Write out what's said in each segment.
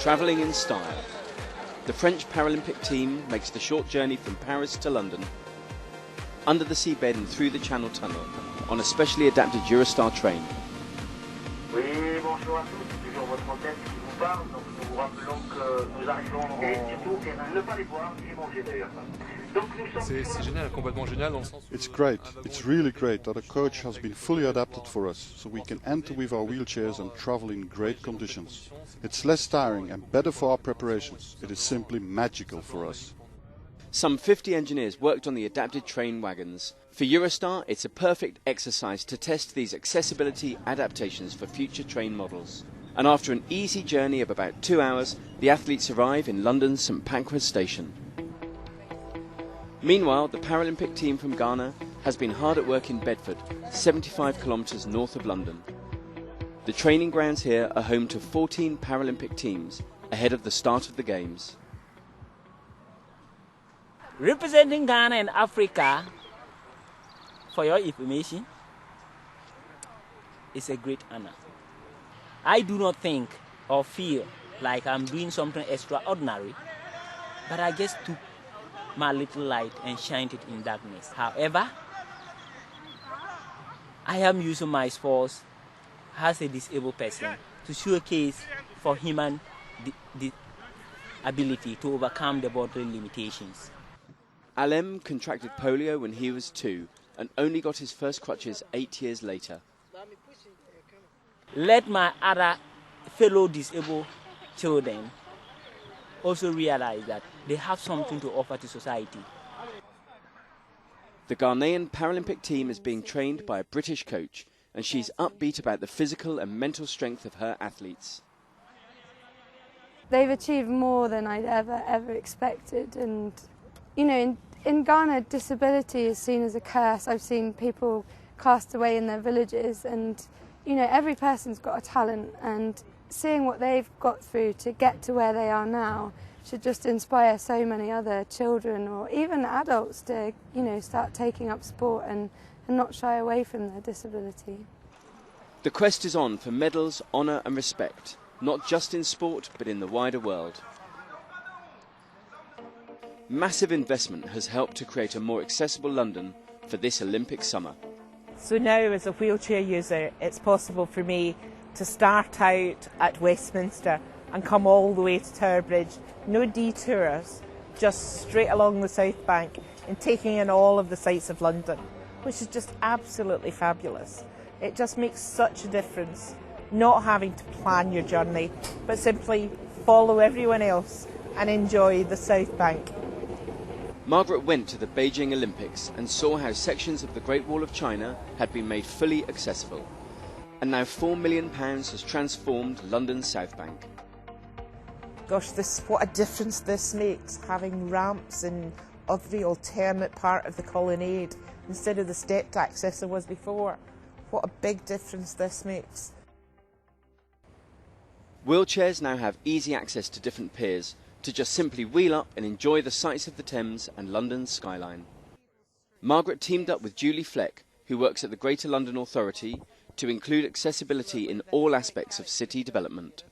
Travelling in style. The French Paralympic team makes the short journey from Paris to London, under the seabed and through the Channel Tunnel, on a specially adapted Eurostar train. Oui, bonjour à tous, c'est toujours votre hôtesse qui vous parle, donc nous vous rappelons que nous arrivons et surtout ne pas les boire et manger d'ailleurs. C'est génial, complètement génial dans le sens où... It's great, it's really great that a coach has been fully adapted for us, so we can enter with our wheelchairs and travel in great conditions. It's less tiring and better for our preparations. It is simply magical for us. Some 50 engineers worked on the adapted train wagons. For Eurostar, it's a perfect exercise to test these accessibility adaptations for future train models. And after an easy journey of about 2 hours, the athletes arrive in London's St Pancras station. Meanwhile, the Paralympic team from Ghana has been hard at work in Bedford, 75 kilometres north of London. The training grounds here are home to 14 Paralympic teams ahead of the start of the Games. Representing Ghana and Africa, for your information, is a great honor. I do not think or feel like I'm doing something extraordinary, but I just took my little light and shined it in darkness. However, I am using my sports as a disabled person to showcase for human the ability to overcome the bodily limitations. Alem contracted polio when he was 2 and only got his first crutches 8 years later. Let my other fellow disabled children also realize that they have something to offer to society. The Ghanaian Paralympic team is being trained by a British coach, and she's upbeat about the physical and mental strength of her athletes. They've achieved more than I'd ever expected, and you know, in Ghana, disability is seen as a curse. I've seen people cast away in their villages, and you know, every person's got a talent, and seeing what they've got through to get to where they are now should just inspire so many other children or even adults to, you know, start taking up sport and not shy away from their disability. The quest is on for medals, honour and respect, not just in sport but in the wider world. Massive investment has helped to create a more accessible London for this Olympic summer. So now as a wheelchair user, it's possible for me to start out at Westminster and come all the way to Tower Bridge. No detours, just straight along the South Bank and taking in all of the sights of London, which is just absolutely fabulous. It just makes such a difference not having to plan your journey, but simply follow everyone else and enjoy the South Bank. Margaret went to the Beijing Olympics and saw how sections of the Great Wall of China had been made fully accessible. And now £4 million has transformed London's South Bank. Gosh, what a difference this makes, having ramps in every alternate part of the colonnade instead of the stepped access there was before. What a big difference this makes. Wheelchairs now have easy access to different piers to just simply wheel up and enjoy the sights of the Thames and London's skyline. Margaret teamed up with Julie Fleck, who works at the Greater London Authority, to include accessibility in all aspects of city development.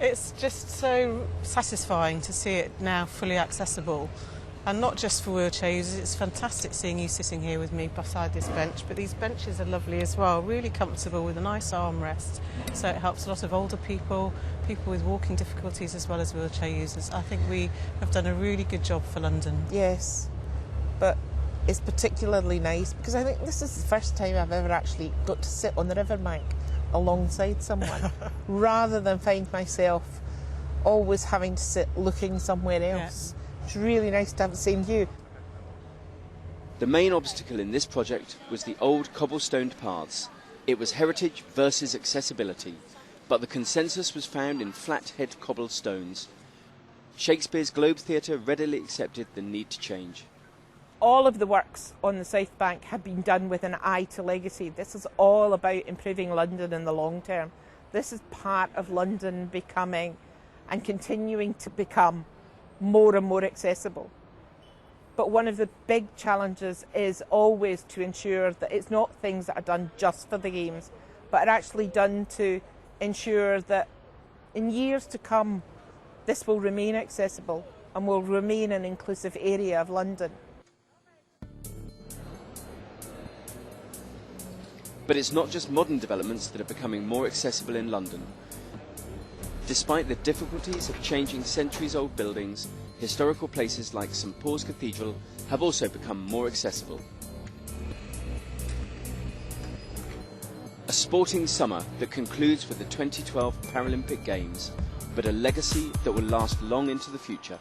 It's just so satisfying to see it now fully accessible, and not just for wheelchair users. It's fantastic seeing you sitting here with me beside this bench, but these benches are lovely as well, really comfortable with a nice armrest, so it helps a lot of older people, people with walking difficulties as well as wheelchair users. I think we have done a really good job for London. Yes, but it's particularly nice because I think this is the first time I've ever actually got to sit on the riverbank alongside someone rather than find myself always having to sit looking somewhere else. Yeah. It's really nice to have the same view. The main obstacle in this project was the old cobblestoned paths. It was heritage versus accessibility, but the consensus was found in flat-head cobblestones. Shakespeare's Globe Theatre readily accepted the need to change. All of the works on the South Bank have been done with an eye to legacy. This is all about improving London in the long term. This is part of London becoming and continuing to become more and more accessible. But one of the big challenges is always to ensure that it's not things that are done just for the Games, but are actually done to ensure that in years to come, this will remain accessible and will remain an inclusive area of London. But it's not just modern developments that are becoming more accessible in London. Despite the difficulties of changing centuries-old buildings, historical places like St Paul's Cathedral have also become more accessible. A sporting summer that concludes with the 2012 Paralympic Games, but a legacy that will last long into the future.